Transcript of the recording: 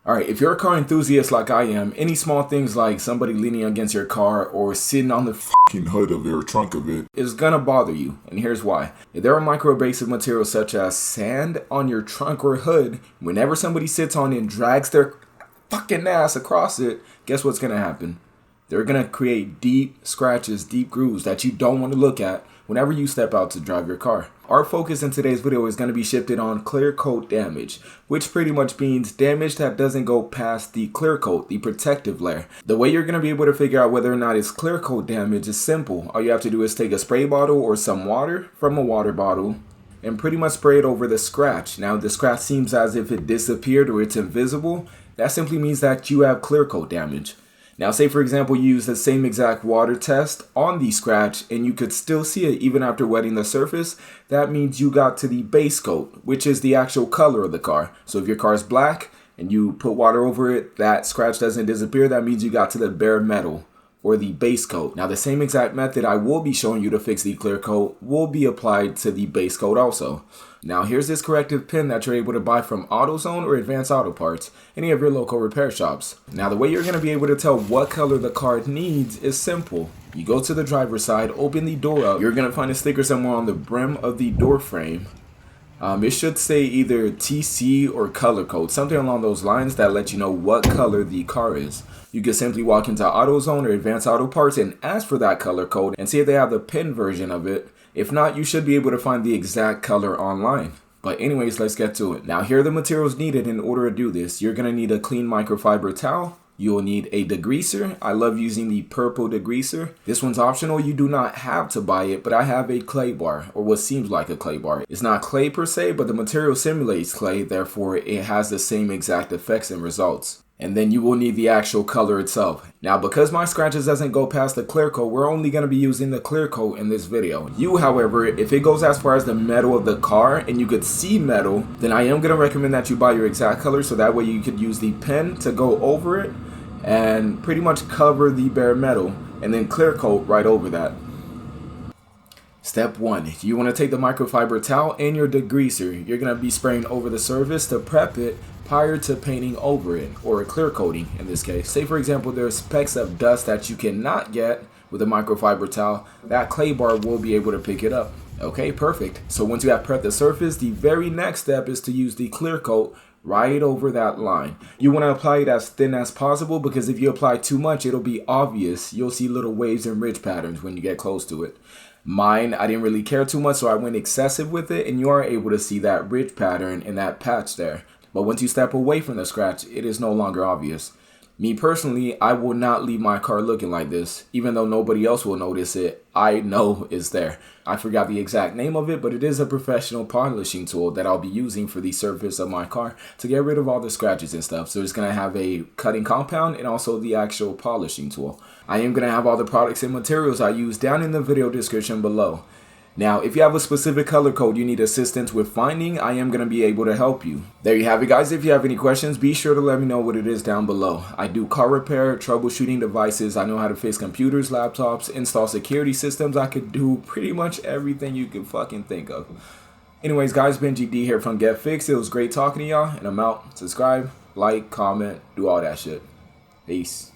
Alright, if you're a car enthusiast like I am, any small things like somebody leaning against your car or sitting on the f***ing hood of it or trunk of it is gonna bother you, and here's why. If there are micro-abrasive materials such as sand on your trunk or hood, whenever somebody sits on it and drags their fucking ass across it, guess what's gonna happen? They're gonna create deep scratches, deep grooves that you don't want to look at whenever you step out to drive your car. Our focus in today's video is going to be shifted on clear coat damage, which pretty much means damage that doesn't go past the clear coat, the protective layer. The way you're going to be able to figure out whether or not it's clear coat damage is simple. All you have to do is take a spray bottle or some water from a water bottle and pretty much spray it over the scratch. Now, the scratch seems as if it disappeared or it's invisible. That simply means that you have clear coat damage. Now, say for example, you use the same exact water test on the scratch and you could still see it even after wetting the surface. That means you got to the base coat, which is the actual color of the car. So if your car is black and you put water over it, that scratch doesn't disappear. That means you got to the bare metal or the base coat. Now, the same exact method I will be showing you to fix the clear coat will be applied to the base coat also. Now, here's this corrective pen that you're able to buy from AutoZone or Advanced Auto Parts, any of your local repair shops. Now, the way you're going to be able to tell what color the car needs is simple. You go to the driver's side, open the door up. You're going to find a sticker somewhere on the brim of the door frame. It should say either TC or color code, something along those lines that let you know what color the car is. You can simply walk into AutoZone or Advanced Auto Parts and ask for that color code and see if they have the pen version of it. If not, you should be able to find the exact color online. But anyways, let's get to it. Now, here are the materials needed in order to do this. You're going to need a clean microfiber towel. You'll need a degreaser. I love using the purple degreaser. This one's optional. You do not have to buy it, but I have a clay bar, or what seems like a clay bar. It's not clay per se, but the material simulates clay, therefore it has the same exact effects and results. And then you will need the actual color itself. Now, because my scratches doesn't go past the clear coat, we're only going to be using the clear coat in this video. You, however, if it goes as far as the metal of the car and you could see metal, then I am going to recommend that you buy your exact color so that way you could use the pen to go over it and pretty much cover the bare metal and then clear coat right over that. Step 1, you want to take the microfiber towel and your degreaser. You're going to be spraying over the surface to prep it prior to painting over it, or clear coating in this case. Say for example, there's specks of dust that you cannot get with a microfiber towel. That clay bar will be able to pick it up. Okay, perfect. So once you have prepped the surface, the very next step is to use the clear coat right over that line. You want to apply it as thin as possible because if you apply too much, it'll be obvious. You'll see little waves and ridge patterns when you get close to it. Mine, I didn't really care too much, so I went excessive with it, and you are able to see that ridge pattern in that patch there. But once you step away from the scratch, it is no longer obvious. Me personally, I will not leave my car looking like this. Even though nobody else will notice it, I know it's there. I forgot the exact name of it, but it is a professional polishing tool that I'll be using for the surface of my car to get rid of all the scratches and stuff. So it's going to have a cutting compound and also the actual polishing tool. I am going to have all the products and materials I use down in the video description below. Now, if you have a specific color code you need assistance with finding, I am going to be able to help you. There you have it, guys. If you have any questions, be sure to let me know what it is down below. I do car repair, troubleshooting devices. I know how to fix computers, laptops, install security systems. I could do pretty much everything you can fucking think of. Anyways, guys, Benji D here from Get Fixed. It was great talking to y'all, and I'm out. Subscribe, like, comment, do all that shit. Peace.